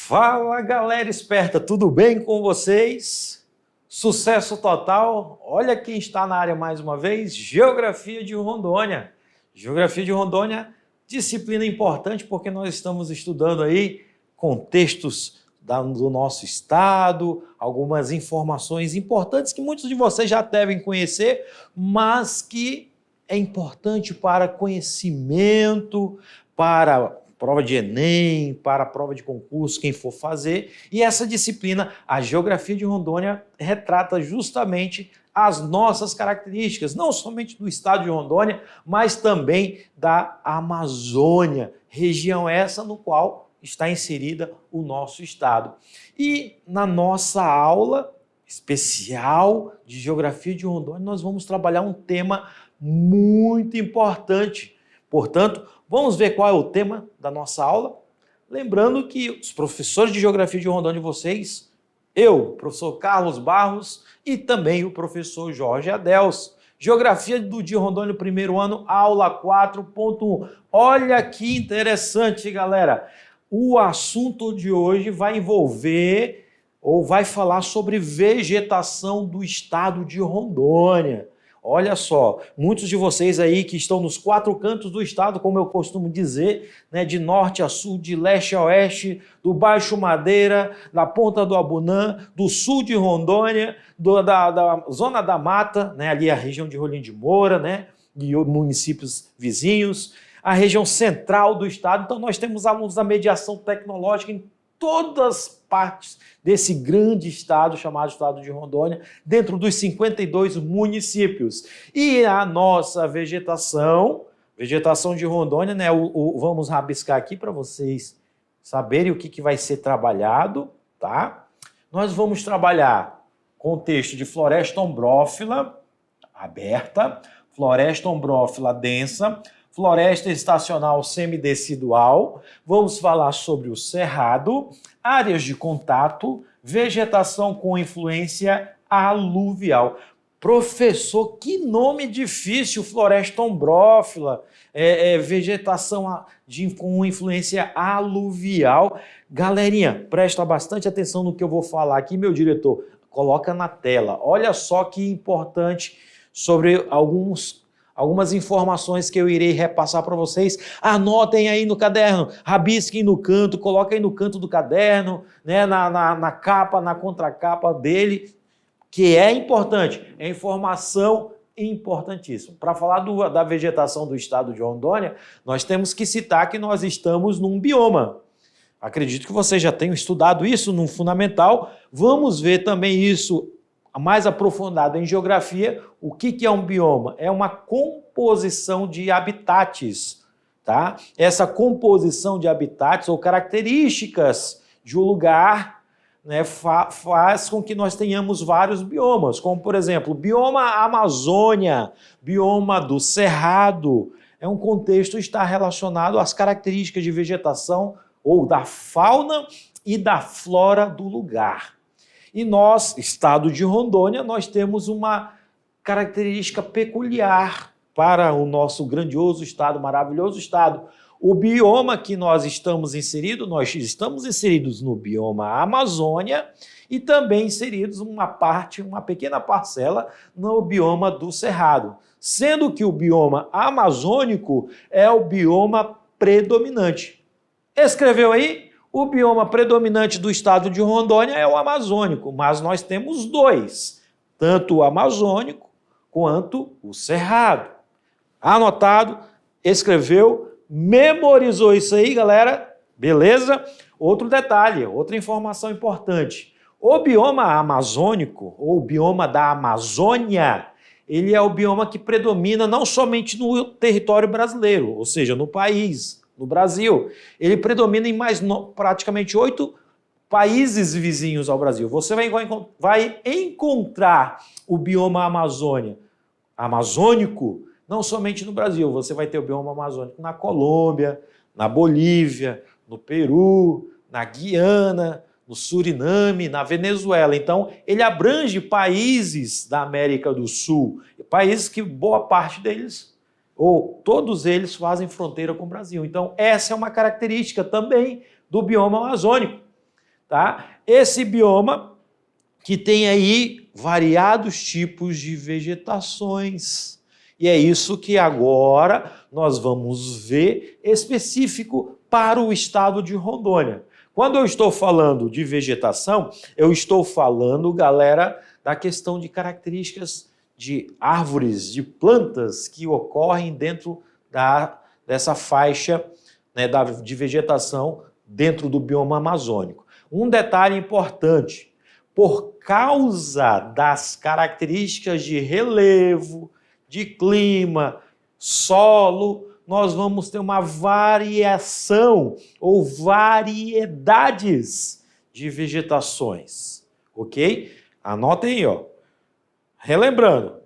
Fala, galera esperta, tudo bem com vocês? Sucesso total. Olha quem está na área mais uma vez, Geografia de Rondônia. Geografia de Rondônia, disciplina importante porque nós estamos estudando aí contextos do nosso estado, algumas informações importantes que muitos de vocês já devem conhecer, mas que é importante para conhecimento, para prova de Enem, para a prova de concurso, quem for fazer. E essa disciplina, a Geografia de Rondônia, retrata justamente as nossas características, não somente do estado de Rondônia, mas também da Amazônia, região essa no qual está inserida o nosso estado. E na nossa aula especial de Geografia de Rondônia, nós vamos trabalhar um tema muito importante. Portanto, vamos ver qual é o tema da nossa aula. Lembrando que os professores de Geografia de Rondônia de vocês, eu, professor Carlos Barros e também o professor Jorge Adels. Geografia de Rondônia, primeiro ano, aula 4.1. Olha que interessante, galera. O assunto de hoje vai envolver ou vai falar sobre vegetação do estado de Rondônia. Olha só, muitos de vocês aí que estão nos quatro cantos do estado, como eu costumo dizer, né, de norte a sul, de leste a oeste, do Baixo Madeira, da Ponta do Abunã, do sul de Rondônia, da Zona da Mata, né, ali a região de Rolim de Moura, né, e municípios vizinhos, a região central do estado. Então nós temos alunos da mediação tecnológica em todas as partes desse grande estado chamado Estado de Rondônia, dentro dos 52 municípios. E a nossa vegetação de Rondônia, né, vamos rabiscar aqui para vocês saberem o que vai ser trabalhado, tá? Nós vamos trabalhar contexto de floresta ombrófila aberta, floresta ombrófila densa, floresta estacional semidecidual, vamos falar sobre o cerrado, áreas de contato, vegetação com influência aluvial. Professor, que nome difícil, floresta ombrófila, vegetação com influência aluvial. Galerinha, presta bastante atenção no que eu vou falar aqui, meu diretor, coloca na tela. Olha só que importante sobre algumas informações que eu irei repassar para vocês. Anotem aí no caderno, rabisquem no canto, coloquem no canto do caderno, né, na capa, na contracapa dele, que é importante, é informação importantíssima. Para falar da vegetação do estado de Rondônia, nós temos que citar que nós estamos num bioma. Acredito que vocês já tenham estudado isso no fundamental. Vamos ver também isso mais aprofundado em geografia. O que é um bioma? É uma composição de habitats, tá? Essa composição de habitats ou características de um lugar, né, faz com que nós tenhamos vários biomas, como por exemplo, bioma Amazônia, bioma do Cerrado. É um contexto que está relacionado às características de vegetação ou da fauna e da flora do lugar. E nós, estado de Rondônia, nós temos uma característica peculiar para o nosso grandioso estado, maravilhoso estado. O bioma que nós estamos inseridos no bioma Amazônia e também inseridos uma pequena parcela no bioma do Cerrado, sendo que o bioma amazônico é o bioma predominante. Escreveu aí? O bioma predominante do estado de Rondônia é o amazônico, mas nós temos dois, tanto o amazônico quanto o cerrado. Anotado, escreveu, memorizou isso aí, galera? Beleza? Outro detalhe, outra informação importante. O bioma amazônico, ou o bioma da Amazônia, ele é o bioma que predomina não somente no território brasileiro, ou seja, no país, no Brasil. Ele predomina em praticamente 8 países vizinhos ao Brasil. Você vai encontrar o bioma amazônico, não somente no Brasil, você vai ter o bioma amazônico na Colômbia, na Bolívia, no Peru, na Guiana, no Suriname, na Venezuela. Então, ele abrange países da América do Sul, países que boa parte deles ou todos eles fazem fronteira com o Brasil. Então, essa é uma característica também do bioma amazônico. tá? Esse bioma que tem aí variados tipos de vegetações. E é isso que agora nós vamos ver específico para o estado de Rondônia. Quando eu estou falando de vegetação, eu estou falando, galera, da questão de características de árvores, de plantas que ocorrem dentro dessa faixa, né, de vegetação dentro do bioma amazônico. Um detalhe importante, por causa das características de relevo, de clima, solo, nós vamos ter uma variação ou variedades de vegetações, ok? Anotem aí, ó. Relembrando,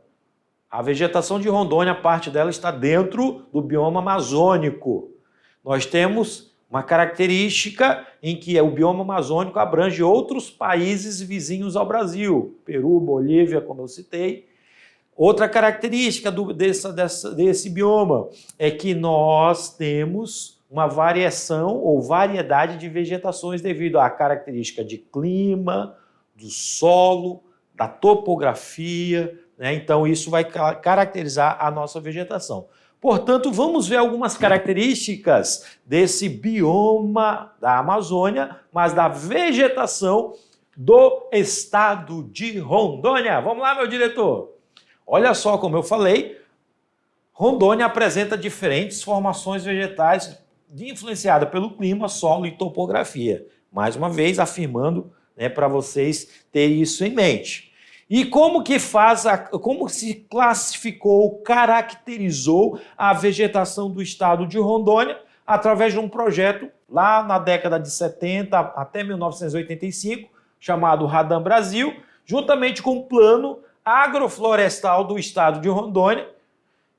a vegetação de Rondônia, parte dela está dentro do bioma amazônico. Nós temos uma característica em que o bioma amazônico abrange outros países vizinhos ao Brasil, Peru, Bolívia, como eu citei. Outra característica desse bioma é que nós temos uma variação ou variedade de vegetações devido à característica de clima, do solo, da topografia, né? Então isso vai caracterizar a nossa vegetação. Portanto, vamos ver algumas características desse bioma da Amazônia, mas da vegetação do estado de Rondônia. Vamos lá, meu diretor? Olha só, como eu falei, Rondônia apresenta diferentes formações vegetais influenciadas pelo clima, solo e topografia. Mais uma vez, afirmando, né, para vocês terem isso em mente. E como se classificou, caracterizou a vegetação do estado de Rondônia através de um projeto lá na década de 70 até 1985, chamado Radam Brasil, juntamente com o Plano Agroflorestal do estado de Rondônia,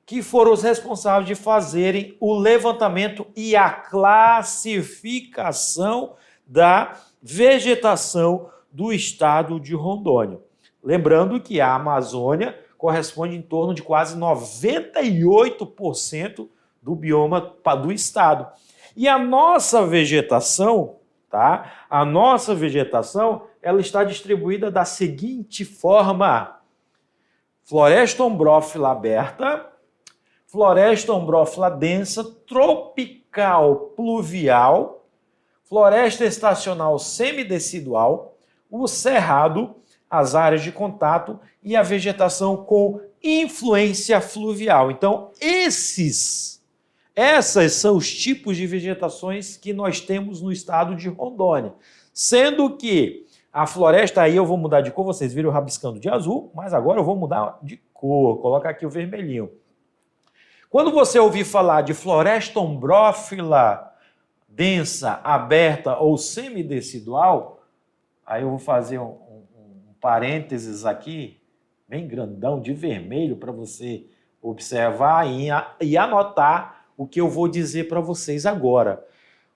que foram os responsáveis de fazerem o levantamento e a classificação da vegetação do estado de Rondônia. Lembrando que a Amazônia corresponde em torno de quase 98% do bioma do estado. E a nossa vegetação, tá? A nossa vegetação, ela está distribuída da seguinte forma: floresta ombrófila aberta, floresta ombrófila densa, tropical pluvial, floresta estacional semidecidual, o cerrado, as áreas de contato e a vegetação com influência fluvial. Então, essas são os tipos de vegetações que nós temos no estado de Rondônia. Sendo que a floresta, aí eu vou mudar de cor, vocês viram rabiscando de azul, mas agora eu vou mudar de cor, colocar aqui o vermelhinho. Quando você ouvir falar de floresta ombrófila densa, aberta ou semidecidual, aí eu vou fazer um parênteses aqui, bem grandão, de vermelho, para você observar e anotar o que eu vou dizer para vocês agora.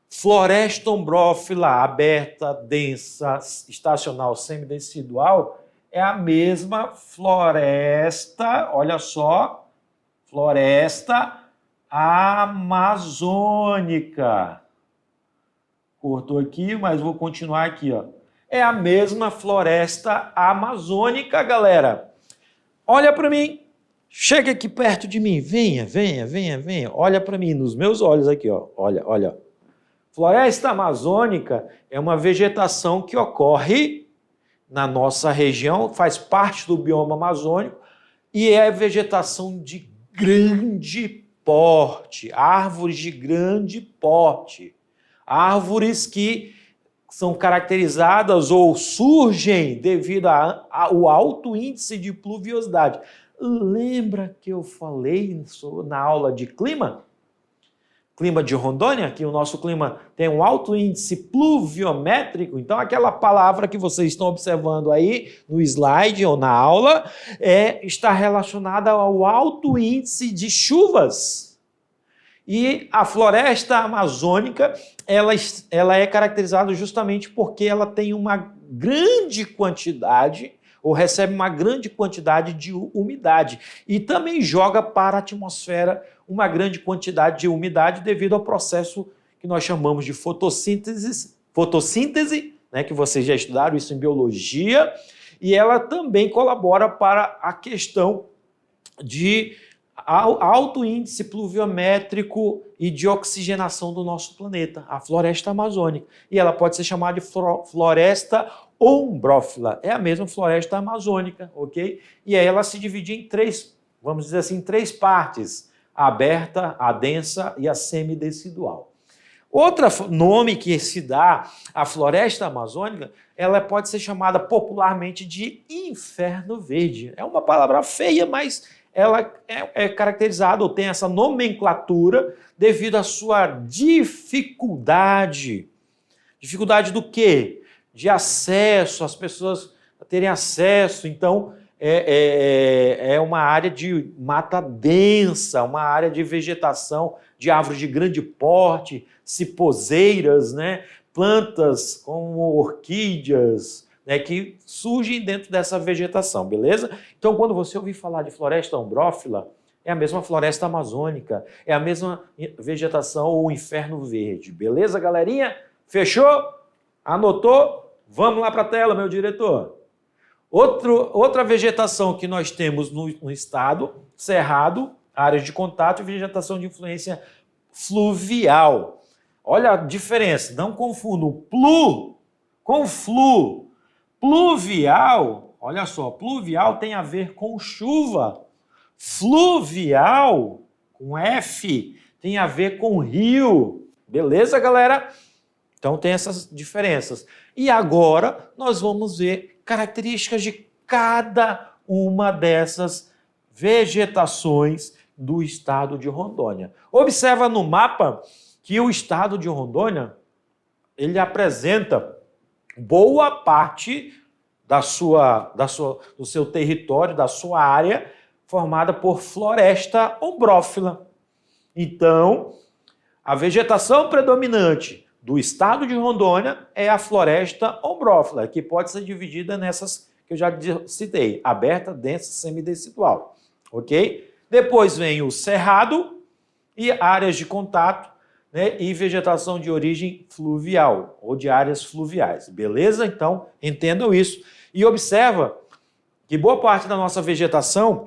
Floresta ombrófila aberta, densa, estacional, semidecidual é a mesma floresta, olha só, floresta amazônica. Cortou aqui, mas vou continuar aqui, ó. É a mesma floresta amazônica, galera. Olha para mim. Chega aqui perto de mim. Venha. Olha para mim, nos meus olhos aqui, ó. Olha. Floresta amazônica é uma vegetação que ocorre na nossa região, faz parte do bioma amazônico e é vegetação de grande porte, árvores de grande porte, árvores que são caracterizadas ou surgem devido ao alto índice de pluviosidade. Lembra que eu falei na aula de clima? Clima de Rondônia, que o nosso clima tem um alto índice pluviométrico. Então, aquela palavra que vocês estão observando aí no slide ou na aula está relacionada ao alto índice de chuvas. E a floresta amazônica, ela é caracterizada justamente porque ela tem uma grande quantidade, ou recebe uma grande quantidade de umidade, e também joga para a atmosfera uma grande quantidade de umidade devido ao processo que nós chamamos de fotossíntese né, que vocês já estudaram isso em biologia, e ela também colabora para a questão de alto índice pluviométrico e de oxigenação do nosso planeta, a floresta amazônica. E ela pode ser chamada de floresta ombrófila, é a mesma floresta amazônica, ok? E aí ela se divide em três, vamos dizer assim, três partes, a aberta, a densa e a semidecidual. Outro nome que se dá à floresta amazônica, ela pode ser chamada popularmente de inferno verde. É uma palavra feia, mas ela é caracterizada ou tem essa nomenclatura devido à sua dificuldade. Dificuldade do quê? De acesso, as pessoas terem acesso. Então, é uma área de mata densa, uma área de vegetação, de árvores de grande porte, cipozeiras, né? Plantas como orquídeas, né, que surgem dentro dessa vegetação, beleza? Então, quando você ouvir falar de floresta ombrófila, é a mesma floresta amazônica, é a mesma vegetação ou inferno verde, beleza, galerinha? Fechou? Anotou? Vamos lá para a tela, meu diretor. Outra vegetação que nós temos no estado, cerrado, áreas de contato e vegetação de influência fluvial. Olha a diferença, não confundam plu com flu. Pluvial, olha só, pluvial tem a ver com chuva. Fluvial, com F, tem a ver com rio. Beleza, galera? Então tem essas diferenças. E agora nós vamos ver características de cada uma dessas vegetações do estado de Rondônia. Observa no mapa que o estado de Rondônia, ele apresenta boa parte do seu território, da sua área, formada por floresta ombrófila. Então, a vegetação predominante do estado de Rondônia é a floresta ombrófila, que pode ser dividida nessas que eu já citei, aberta, densa, semidecidual, ok? Depois vem o cerrado e áreas de contato, né, e vegetação de origem fluvial, ou de áreas fluviais, beleza? Então, entendam isso. E observa que boa parte da nossa vegetação,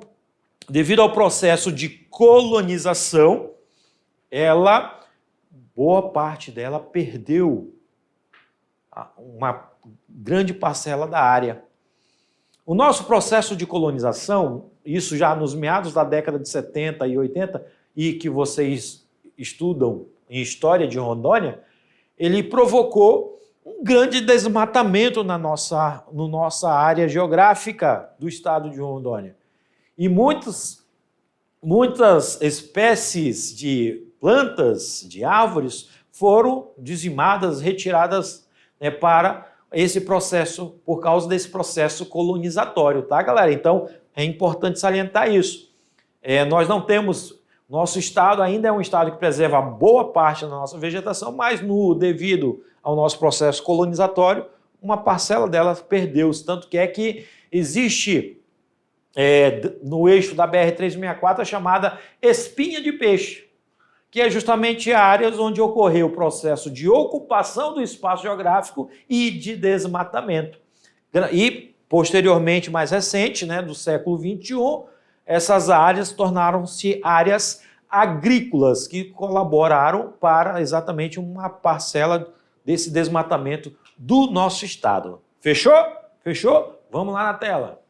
devido ao processo de colonização, boa parte dela perdeu uma grande parcela da área. O nosso processo de colonização, isso já nos meados da década de 70 e 80, e que vocês estudam em História de Rondônia, ele provocou um grande desmatamento na nossa área geográfica do estado de Rondônia. E muitas espécies de plantas, de árvores, foram dizimadas, retiradas, né, para esse processo, por causa desse processo colonizatório, tá, galera? Então, é importante salientar isso. Nós não temos... Nosso estado ainda é um estado que preserva boa parte da nossa vegetação, mas devido ao nosso processo colonizatório, uma parcela dela perdeu-se. Tanto que existe no eixo da BR-364 a chamada espinha de peixe, que é justamente áreas onde ocorreu o processo de ocupação do espaço geográfico e de desmatamento. E, posteriormente, mais recente, né, do século XXI, essas áreas tornaram-se áreas agrícolas que colaboraram para exatamente uma parcela desse desmatamento do nosso estado. Fechou? Fechou? Vamos lá na tela.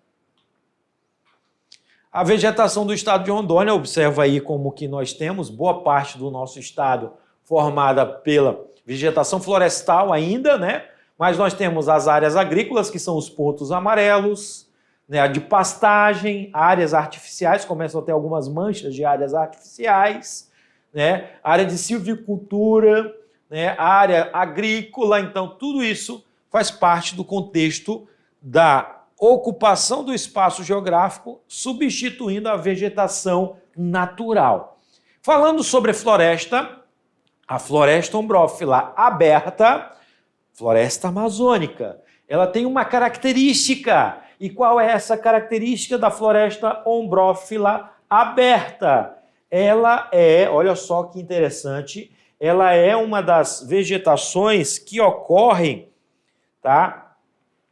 A vegetação do estado de Rondônia, observa aí como que nós temos boa parte do nosso estado formada pela vegetação florestal ainda, né? Mas nós temos as áreas agrícolas, que são os pontos amarelos, né, de pastagem, áreas artificiais, começam a ter algumas manchas de áreas artificiais, né, área de silvicultura, né, área agrícola. Então, tudo isso faz parte do contexto da ocupação do espaço geográfico, substituindo a vegetação natural. Falando sobre floresta, a floresta ombrófila aberta, floresta amazônica, ela tem uma característica. E qual é essa característica da floresta ombrófila aberta? Ela olha só que interessante, ela é uma das vegetações que ocorrem tá?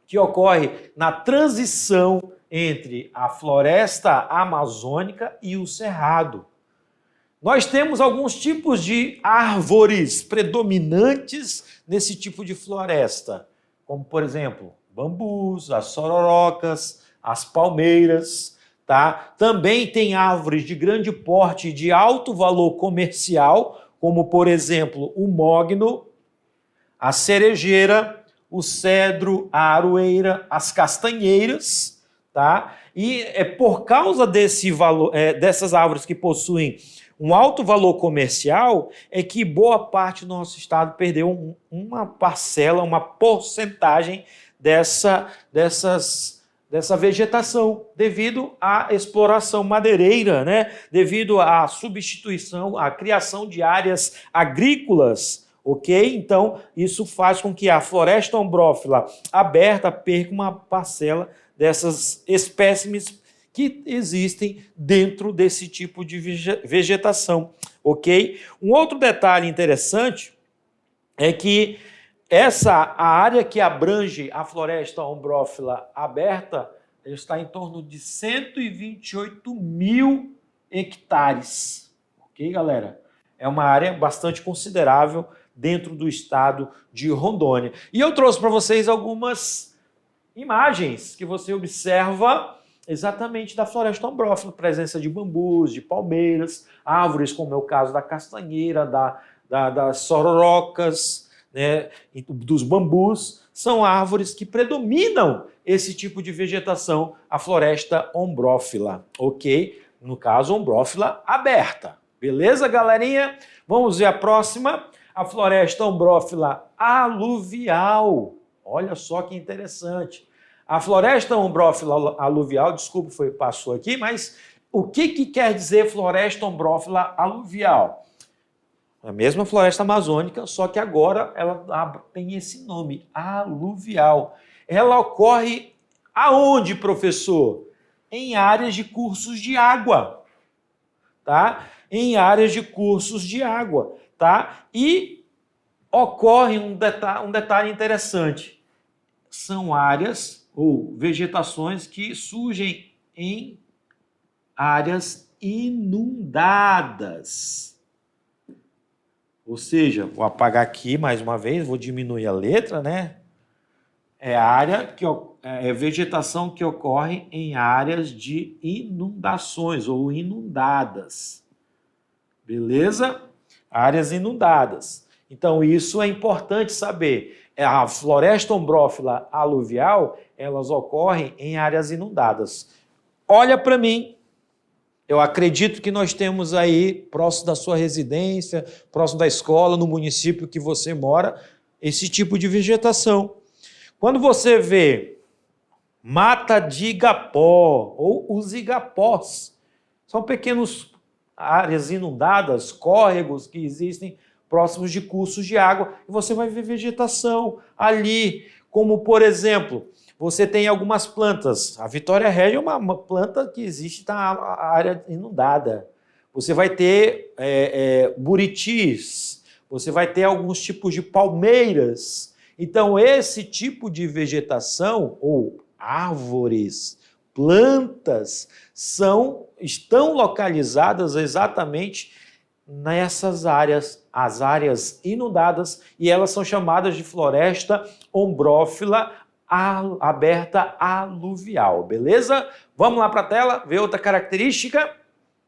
Que ocorre na transição entre a floresta amazônica e o cerrado. Nós temos alguns tipos de árvores predominantes nesse tipo de floresta, como, por exemplo, bambus, as sororocas, as palmeiras, tá? Também tem árvores de grande porte e de alto valor comercial, como, por exemplo, o mogno, a cerejeira, o cedro, a aroeira, as castanheiras, tá? E é por causa desse valor, dessas árvores que possuem um alto valor comercial, é que boa parte do nosso estado perdeu uma parcela, uma porcentagem dessa vegetação, devido à exploração madeireira, né? Devido à substituição, à criação de áreas agrícolas, ok? Então, isso faz com que a floresta ombrófila aberta perca uma parcela dessas espécimes que existem dentro desse tipo de vegetação, ok? Um outro detalhe interessante é que a área que abrange a floresta ombrófila aberta está em torno de 128 mil hectares, ok, galera? É uma área bastante considerável dentro do estado de Rondônia. E eu trouxe para vocês algumas imagens que você observa exatamente da floresta ombrófila, presença de bambus, de palmeiras, árvores como é o caso da castanheira, das sororocas, né, dos bambus, são árvores que predominam esse tipo de vegetação, a floresta ombrófila, ok? No caso, ombrófila aberta. Beleza, galerinha? Vamos ver a próxima, a floresta ombrófila aluvial. Olha só que interessante. A floresta ombrófila aluvial, desculpa, passou aqui, mas o que quer dizer floresta ombrófila aluvial? A mesma floresta amazônica, só que agora ela tem esse nome, aluvial. Ela ocorre aonde, professor? Em áreas de cursos de água, tá? Em áreas de cursos de água, tá? E ocorre um detalhe interessante. São áreas ou vegetações que surgem em áreas inundadas. Ou seja, vou apagar aqui mais uma vez, vou diminuir a letra, né? É vegetação que ocorre em áreas de inundações ou inundadas. Beleza? Áreas inundadas. Então, isso é importante saber. A floresta ombrófila aluvial, elas ocorrem em áreas inundadas. Olha para mim. Eu acredito que nós temos aí, próximo da sua residência, próximo da escola, no município que você mora, esse tipo de vegetação. Quando você vê mata de igapó ou os igapós, são pequenas áreas inundadas, córregos que existem próximos de cursos de água, e você vai ver vegetação ali, como, por exemplo, você tem algumas plantas. A Vitória Régia é uma planta que existe na área inundada. Você vai ter buritis, você vai ter alguns tipos de palmeiras. Então, esse tipo de vegetação, ou árvores, plantas, estão localizadas exatamente nessas áreas, as áreas inundadas, e elas são chamadas de floresta ombrófila aberta aluvial, beleza? Vamos lá para a tela, ver outra característica,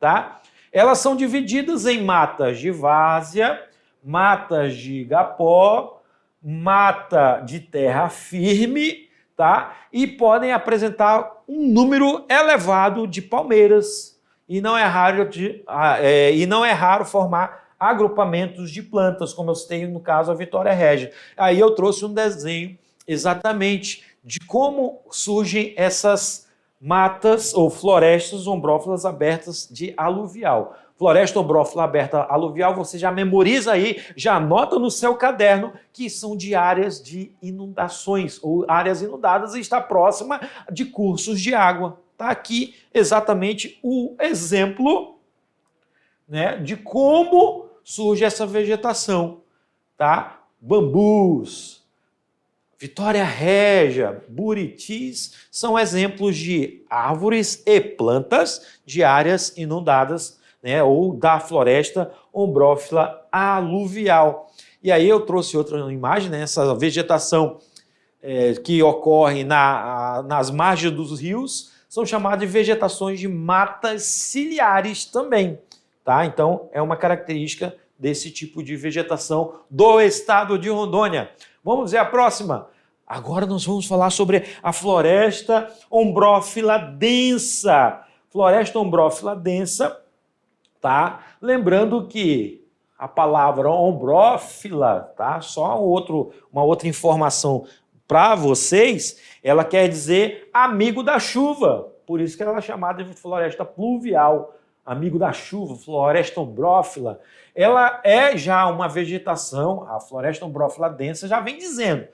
tá? Elas são divididas em matas de várzea, matas de igapó, mata de terra firme, tá? E podem apresentar um número elevado de palmeiras, e não é raro formar agrupamentos de plantas, como eu citei no caso a Vitória Régia. Aí eu trouxe um desenho exatamente de como surgem essas matas ou florestas ombrófilas abertas de aluvial. Floresta ombrófila aberta aluvial, você já memoriza aí, já anota no seu caderno que são de áreas de inundações ou áreas inundadas e está próxima de cursos de água. Está aqui exatamente o exemplo, né, de como surge essa vegetação, tá? Bambus, Vitória Régia, Buritis são exemplos de árvores e plantas de áreas inundadas, né, ou da floresta ombrófila aluvial. E aí eu trouxe outra imagem, né, essa vegetação que ocorre nas margens dos rios são chamadas de vegetações de matas ciliares também. Tá? Então, é uma característica desse tipo de vegetação do estado de Rondônia. Vamos ver a próxima. Agora nós vamos falar sobre a floresta ombrófila densa. Floresta ombrófila densa, tá? Lembrando que a palavra ombrófila, tá? Só uma outra informação para vocês, ela quer dizer amigo da chuva. Por isso que ela é chamada de floresta pluvial. Amigo da chuva, floresta ombrófila. Ela é já uma vegetação, a floresta ombrófila densa já vem dizendo.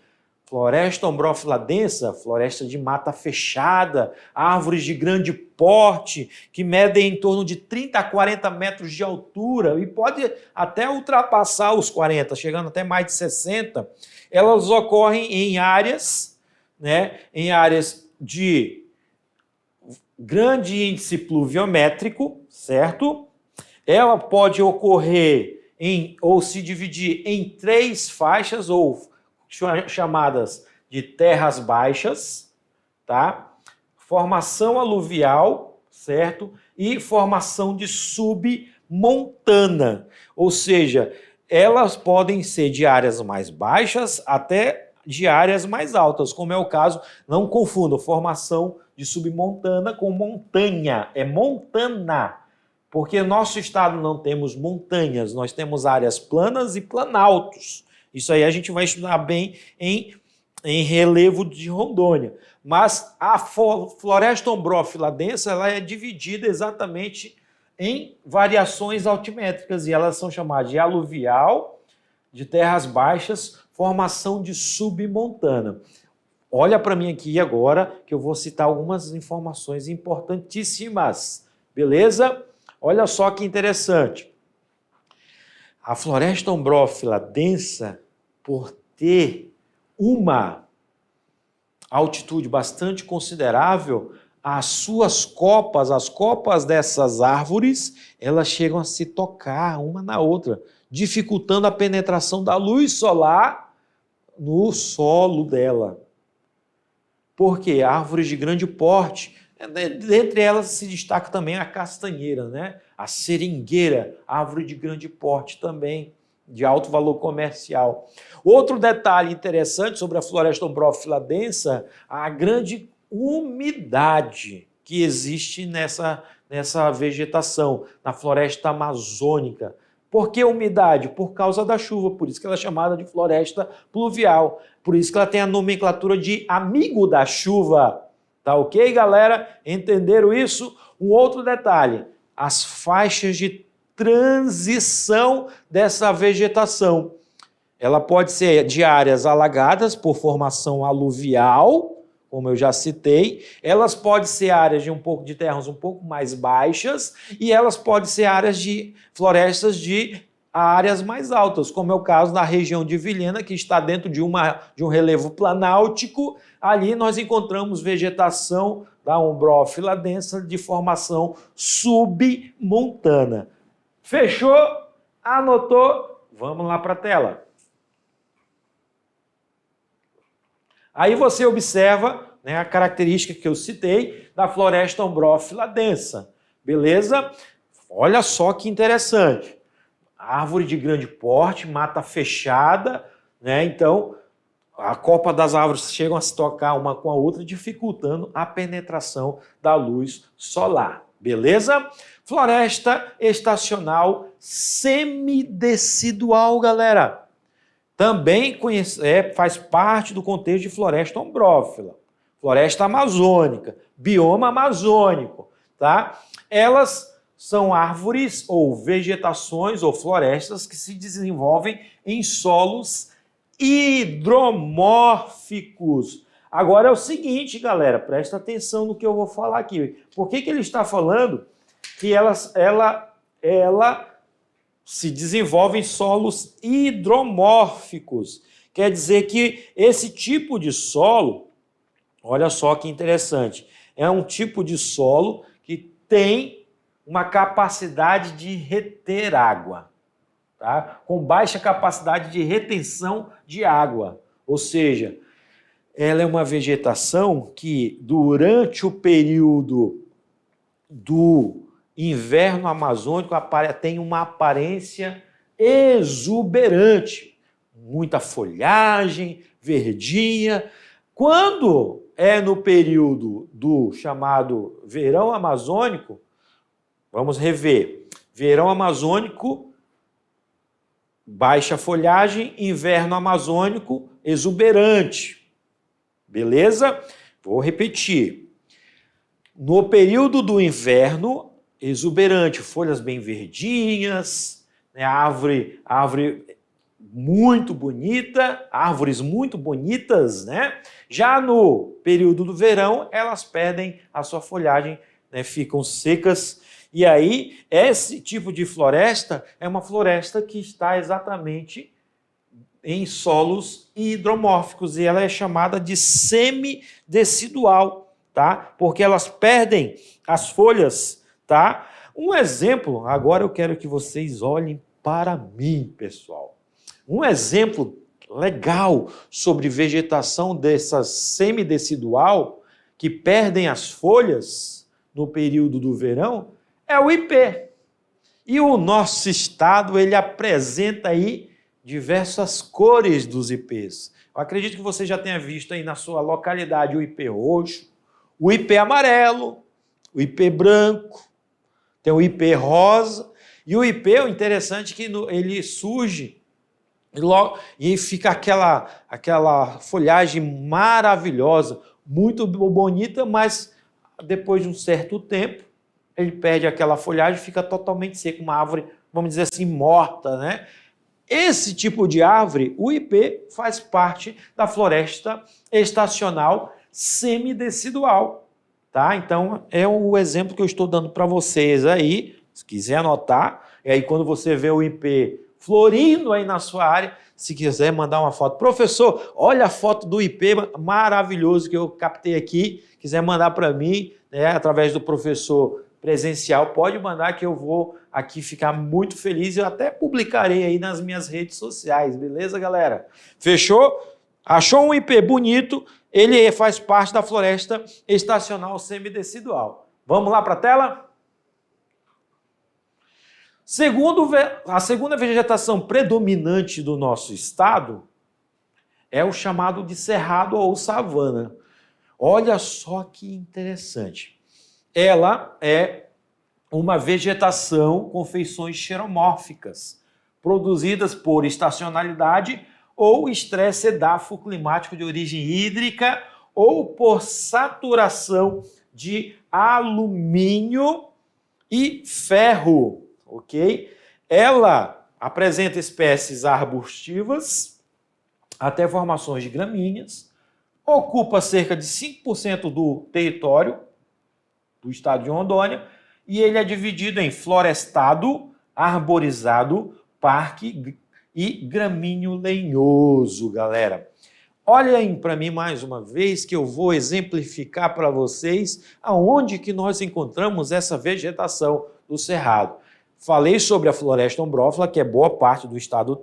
Floresta ombrófila densa, floresta de mata fechada, árvores de grande porte, que medem em torno de 30 a 40 metros de altura e pode até ultrapassar os 40, chegando até mais de 60. Elas ocorrem em áreas, né, em áreas de grande índice pluviométrico, certo? Ela pode ocorrer ou se dividir em 3 faixas ou chamadas de terras baixas, tá? Formação aluvial, certo? E formação de submontana, ou seja, elas podem ser de áreas mais baixas até de áreas mais altas, como é o caso, não confundam, formação de submontana com montanha, é montana, porque no nosso estado não temos montanhas, nós temos áreas planas e planaltos. Isso aí a gente vai estudar bem em relevo de Rondônia. Mas a floresta ombrófila densa ela é dividida exatamente em variações altimétricas e elas são chamadas de aluvial, de terras baixas, formação de submontana. Olha para mim aqui agora que eu vou citar algumas informações importantíssimas, beleza? Olha só que interessante. A floresta ombrófila densa, por ter uma altitude bastante considerável, as copas dessas árvores, elas chegam a se tocar uma na outra, dificultando a penetração da luz solar no solo dela. Porque árvores de grande porte, dentre elas se destaca também a castanheira, né? A seringueira, árvore de grande porte também, de alto valor comercial. Outro detalhe interessante sobre a floresta ombrófila densa, a grande umidade que existe nessa vegetação, na floresta amazônica. Por que umidade? Por causa da chuva, por isso que ela é chamada de floresta pluvial, por isso que ela tem a nomenclatura de amigo da chuva. Tá ok, galera? Entenderam isso? Um outro detalhe, as faixas de transição dessa vegetação. Ela pode ser de áreas alagadas por formação aluvial, como eu já citei, elas podem ser áreas de terras um pouco mais baixas e elas podem ser áreas de florestas de áreas mais altas, como é o caso da região de Vilhena, que está dentro de um relevo planáltico. Ali nós encontramos vegetação da ombrófila densa de formação submontana. Fechou? Anotou? Vamos lá para a tela. Aí você observa, né, a característica que eu citei da floresta ombrófila densa. Beleza? Olha só que interessante. Árvore de grande porte, mata fechada, né? Então, a copa das árvores chegam a se tocar uma com a outra, dificultando a penetração da luz solar. Beleza? Floresta estacional semidecidual, galera. Também faz parte do contexto de floresta ombrófila, floresta amazônica, bioma amazônico, tá? Elas são árvores ou vegetações ou florestas que se desenvolvem em solos hidromórficos. Agora é o seguinte, galera, presta atenção no que eu vou falar aqui. Por que ele está falando que ela se desenvolve em solos hidromórficos? Quer dizer que esse tipo de solo, olha só que interessante, é um tipo de solo que tem uma capacidade de reter água, tá? Com baixa capacidade de retenção de água. Ou seja, ela é uma vegetação que, durante o período do inverno amazônico, tem uma aparência exuberante, muita folhagem, verdinha. Quando é no período do chamado verão amazônico, vamos rever, verão amazônico, baixa folhagem, inverno amazônico, exuberante. Beleza? Vou repetir. No período do inverno, exuberante, folhas bem verdinhas, né? árvore muito bonita, árvores muito bonitas, né? Já no período do verão, elas perdem a sua folhagem, né? Ficam secas. E aí, esse tipo de floresta é uma floresta que está exatamente em solos hidromórficos e ela é chamada de semidecidual, tá? Porque elas perdem as folhas, tá? Um exemplo, agora eu quero que vocês olhem para mim, pessoal. Um exemplo legal sobre vegetação dessa semidecidual que perdem as folhas no período do verão é o ipê. E o nosso estado, ele apresenta aí diversas cores dos ipês. Eu acredito que você já tenha visto aí na sua localidade o ipê roxo, o ipê amarelo, o ipê branco, tem o ipê rosa, e o ipê, o interessante é que ele surge e fica aquela folhagem maravilhosa, muito bonita, mas depois de um certo tempo, ele perde aquela folhagem e fica totalmente seco, uma árvore, vamos dizer assim, morta, né? Esse tipo de árvore, o ipê, faz parte da floresta estacional semidecidual, tá? Então, é o exemplo que eu estou dando para vocês aí, se quiser anotar, e aí quando você vê o ipê florindo aí na sua área, se quiser mandar uma foto. Professor, olha a foto do ipê maravilhoso que eu captei aqui, quiser mandar para mim, né, através do professor presencial, pode mandar que eu vou aqui ficar muito feliz e eu até publicarei aí nas minhas redes sociais, beleza, galera? Fechou? Achou um ipê bonito, ele faz parte da floresta estacional semidecidual. Vamos lá para a tela? A segunda vegetação predominante do nosso estado é o chamado de cerrado ou savana. Olha só que interessante. Ela é uma vegetação com feições xeromórficas, produzidas por estacionalidade ou estresse edafoclimático de origem hídrica ou por saturação de alumínio e ferro, ok? Ela apresenta espécies arbustivas até formações de gramíneas, ocupa cerca de 5% do território do estado de Rondônia, e ele é dividido em florestado, arborizado, parque e gramíneo lenhoso, galera. Olhem para mim mais uma vez que eu vou exemplificar para vocês aonde que nós encontramos essa vegetação do cerrado. Falei sobre a floresta ombrófila, que é boa parte do estado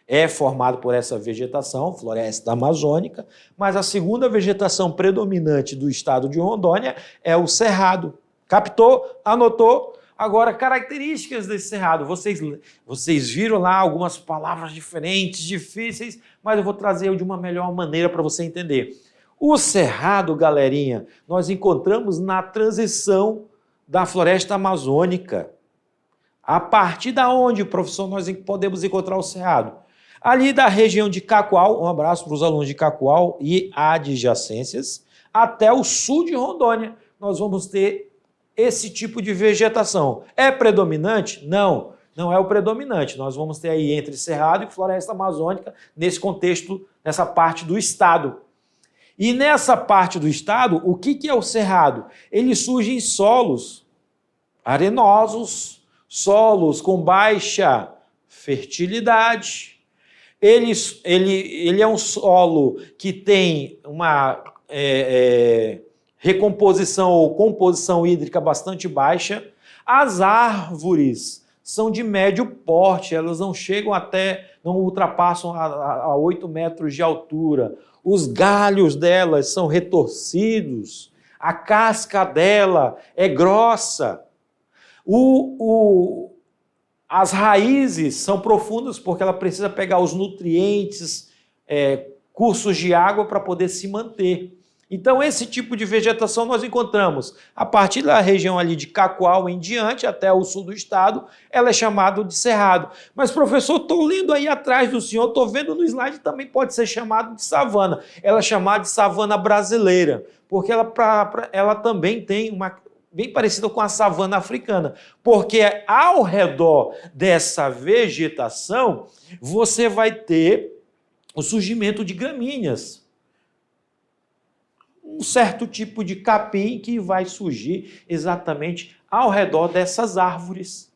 é formado por essa vegetação, floresta amazônica, mas a segunda vegetação predominante do estado de Rondônia é o cerrado. Captou? Anotou? Agora, características desse cerrado. Vocês viram lá algumas palavras diferentes, difíceis, mas eu vou trazer de uma melhor maneira para você entender. O cerrado, galerinha, nós encontramos na transição da floresta amazônica. A partir da onde, professor, nós podemos encontrar o cerrado? Ali da região de Cacoal, um abraço para os alunos de Cacoal e adjacências, até o sul de Rondônia, nós vamos ter esse tipo de vegetação. É predominante? Não, não é o predominante. Nós vamos ter aí entre cerrado e floresta amazônica, nesse contexto, nessa parte do estado. E nessa parte do estado, o que é o cerrado? Ele surge em solos arenosos, solos com baixa fertilidade, Ele é um solo que tem uma recomposição ou composição hídrica bastante baixa. As árvores são de médio porte, elas não chegam não ultrapassam a 8 metros de altura. Os galhos delas são retorcidos, a casca dela é grossa. As raízes são profundas porque ela precisa pegar os nutrientes, cursos de água para poder se manter. Então, esse tipo de vegetação nós encontramos a partir da região ali de Cacoal em diante, até o sul do estado, ela é chamada de cerrado. Mas, professor, estou lendo aí atrás do senhor, estou vendo no slide, também pode ser chamado de savana. Ela é chamada de savana brasileira, porque ela também tem uma bem parecida com a savana africana, porque ao redor dessa vegetação você vai ter o surgimento de gramíneas. Um certo tipo de capim que vai surgir exatamente ao redor dessas árvores.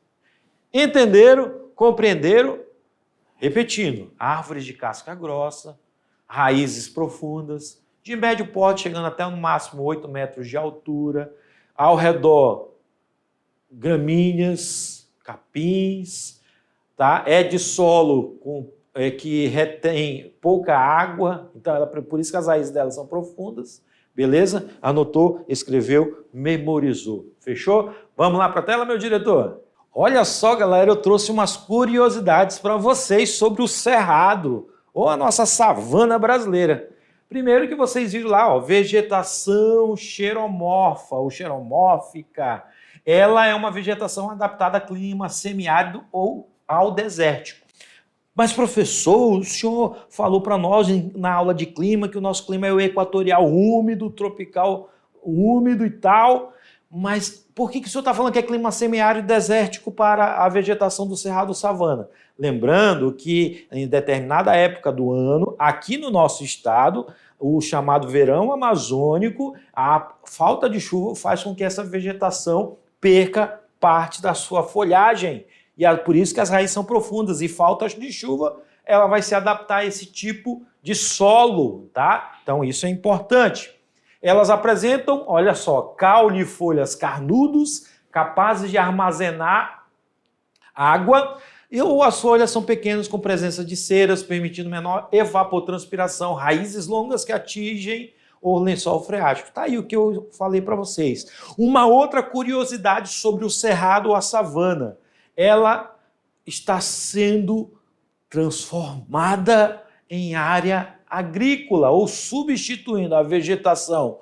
Entenderam? Compreenderam? Repetindo, árvores de casca grossa, raízes profundas, de médio porte, chegando até no máximo 8 metros de altura, ao redor gramíneas, capins, tá? É de solo que retém pouca água, então por isso que as raízes delas são profundas. Beleza? Anotou, escreveu, memorizou. Fechou? Vamos lá para a tela, meu diretor? Olha só, galera, eu trouxe umas curiosidades para vocês sobre o cerrado, ou a nossa savana brasileira. Primeiro que vocês viram lá, ó, vegetação xeromorfa ou xeromórfica. Ela é uma vegetação adaptada a clima semiárido ou ao desértico. Mas, professor, o senhor falou para nós na aula de clima que o nosso clima é o equatorial úmido, tropical úmido e tal, mas por que o senhor está falando que é clima semiárido e desértico para a vegetação do cerrado savana? Lembrando que em determinada época do ano, aqui no nosso estado, o chamado verão amazônico, a falta de chuva faz com que essa vegetação perca parte da sua folhagem. E é por isso que as raízes são profundas e falta de chuva, ela vai se adaptar a esse tipo de solo, tá? Então isso é importante. Elas apresentam, olha só, caule e folhas carnudos, capazes de armazenar água, ou as folhas são pequenas com presença de ceras, permitindo menor evapotranspiração, raízes longas que atingem o lençol freático. Tá aí o que eu falei para vocês. Uma outra curiosidade sobre o cerrado ou a savana. Ela está sendo transformada em área agrícola, ou substituindo a vegetação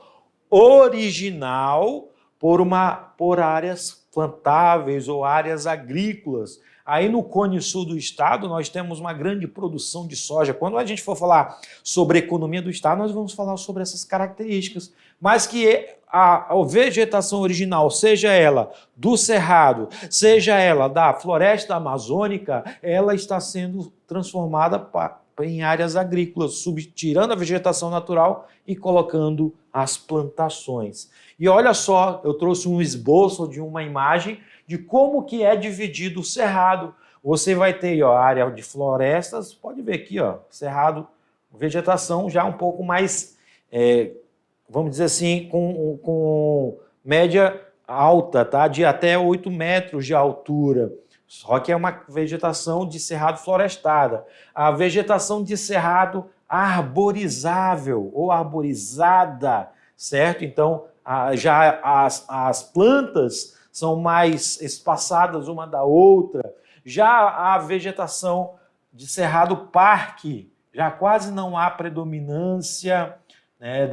original por áreas plantáveis ou áreas agrícolas. Aí no Cone Sul do estado nós temos uma grande produção de soja. Quando a gente for falar sobre a economia do estado, nós vamos falar sobre essas características. Mas que a vegetação original, seja ela do cerrado, seja ela da floresta amazônica, ela está sendo transformada em áreas agrícolas, tirando a vegetação natural e colocando as plantações. E olha só, eu trouxe um esboço de uma imagem de como que é dividido o cerrado. Você vai ter ó, a área de florestas, pode ver aqui, ó, cerrado, vegetação já um pouco mais, vamos dizer assim, com média alta, tá? De até 8 metros de altura. Só que é uma vegetação de cerrado florestada. A vegetação de cerrado arborizável ou arborizada, certo? Então, já as plantas são mais espaçadas uma da outra. Já a vegetação de cerrado parque, já quase não há predominância, né,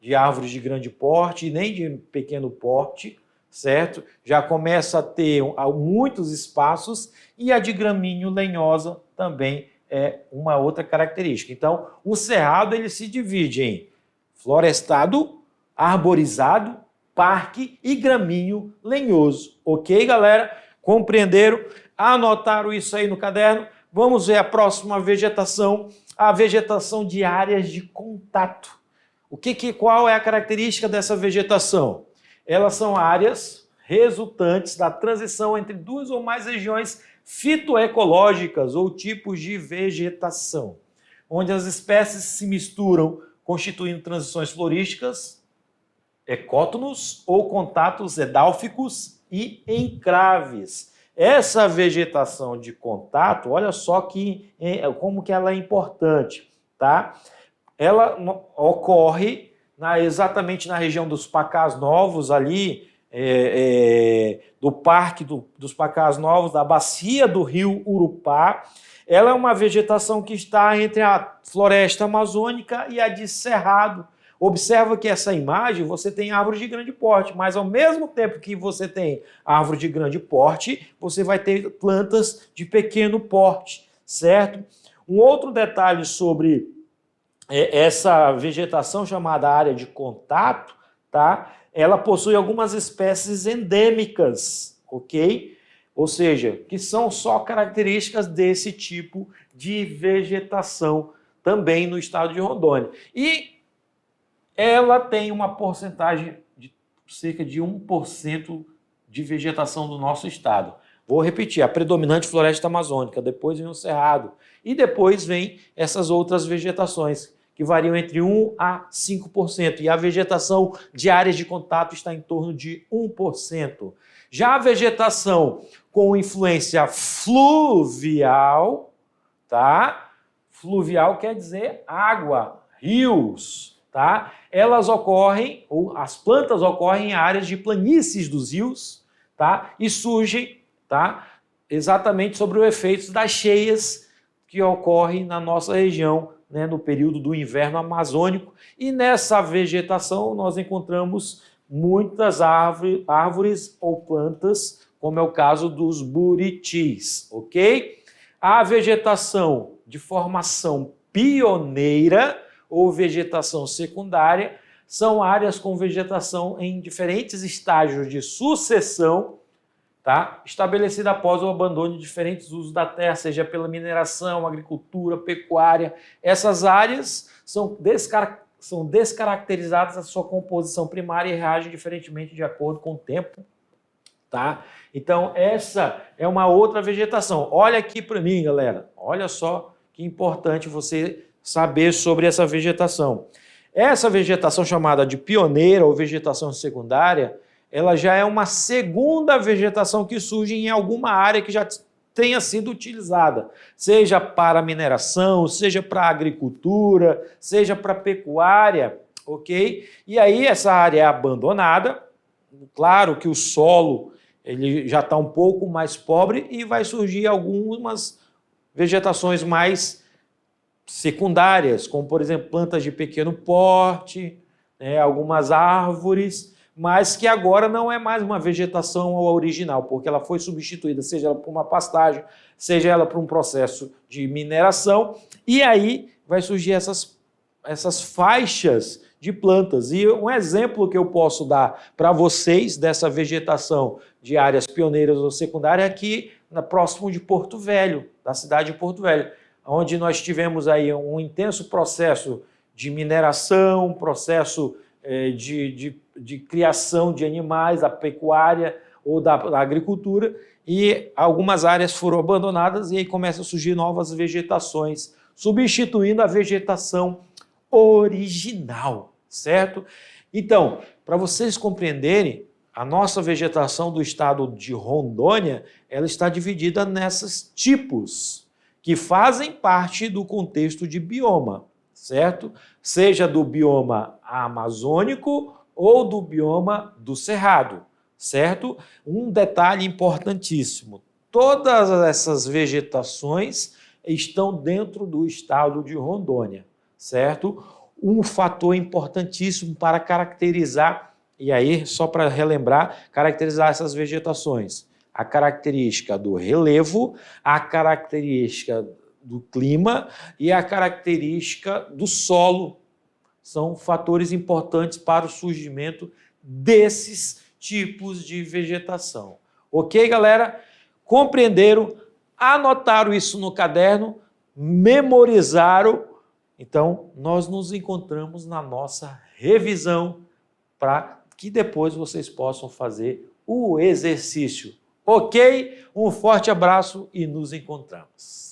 de árvores de grande porte, nem de pequeno porte, certo? Já começa a ter muitos espaços e a de gramíneo lenhosa também é uma outra característica. Então, o cerrado ele se divide em florestado, arborizado, parque e gramíneo lenhoso. Ok, galera? Compreenderam? Anotaram isso aí no caderno? Vamos ver a próxima vegetação, a vegetação de áreas de contato. Qual é a característica dessa vegetação? Elas são áreas resultantes da transição entre duas ou mais regiões fitoecológicas ou tipos de vegetação, onde as espécies se misturam, constituindo transições florísticas, ecótonos ou contatos edálficos e encraves. Essa vegetação de contato, olha só como que ela é importante, tá? Ela ocorre exatamente na região dos Pacás Novos, ali, do Parque dos Pacás Novos, da bacia do rio Urupá. Ela é uma vegetação que está entre a floresta amazônica e a de cerrado. Observa que essa imagem você tem árvores de grande porte, mas ao mesmo tempo que você tem árvore de grande porte, você vai ter plantas de pequeno porte, certo? Um outro detalhe sobre essa vegetação chamada área de contato, tá? Ela possui algumas espécies endêmicas, ok? Ou seja, que são só características desse tipo de vegetação também no estado de Rondônia. E ela tem uma porcentagem de cerca de 1% de vegetação do nosso estado. Vou repetir, a predominante floresta amazônica, depois vem o cerrado e depois vem essas outras vegetações, que variam entre 1% a 5%, e a vegetação de áreas de contato está em torno de 1%. Já a vegetação com influência fluvial, tá? Fluvial quer dizer água, rios, tá? Elas ocorrem, ou as plantas ocorrem em áreas de planícies dos rios, tá? E surgem, tá? Exatamente sobre o efeito das cheias que ocorrem na nossa região, né, no período do inverno amazônico, e nessa vegetação nós encontramos muitas árvores ou plantas, como é o caso dos buritis, ok? A vegetação de formação pioneira ou vegetação secundária são áreas com vegetação em diferentes estágios de sucessão, tá? Estabelecida após o abandono de diferentes usos da terra, seja pela mineração, agricultura, pecuária. Essas áreas são descaracterizadas a sua composição primária e reagem diferentemente de acordo com o tempo, tá? Então, essa é uma outra vegetação. Olha aqui para mim, galera. Olha só que importante você saber sobre essa vegetação. Essa vegetação chamada de pioneira ou vegetação secundária, ela já é uma segunda vegetação que surge em alguma área que já tenha sido utilizada, seja para mineração, seja para agricultura, seja para pecuária, ok? E aí essa área é abandonada, claro que o solo ele já está um pouco mais pobre e vai surgir algumas vegetações mais secundárias, como por exemplo plantas de pequeno porte, né, algumas árvores, mas que agora não é mais uma vegetação original, porque ela foi substituída, seja ela por uma pastagem, seja ela por um processo de mineração, e aí vai surgir essas faixas de plantas. E um exemplo que eu posso dar para vocês dessa vegetação de áreas pioneiras ou secundárias é aqui próximo de Porto Velho, da cidade de Porto Velho, onde nós tivemos aí um intenso processo de mineração, processo de criação de animais, da pecuária ou da agricultura, e algumas áreas foram abandonadas e aí começam a surgir novas vegetações, substituindo a vegetação original, certo? Então, para vocês compreenderem, a nossa vegetação do estado de Rondônia, ela está dividida nesses tipos, que fazem parte do contexto de bioma, certo? Seja do bioma amazônico ou do bioma do cerrado, certo? Um detalhe importantíssimo, todas essas vegetações estão dentro do estado de Rondônia, certo? Um fator importantíssimo para caracterizar, e aí só para relembrar, caracterizar essas vegetações, a característica do relevo, a característica do clima e a característica do solo. São fatores importantes para o surgimento desses tipos de vegetação. Ok, galera? Compreenderam? Anotaram isso no caderno? Memorizaram? Então, nós nos encontramos na nossa revisão para que depois vocês possam fazer o exercício. Ok? Um forte abraço e nos encontramos.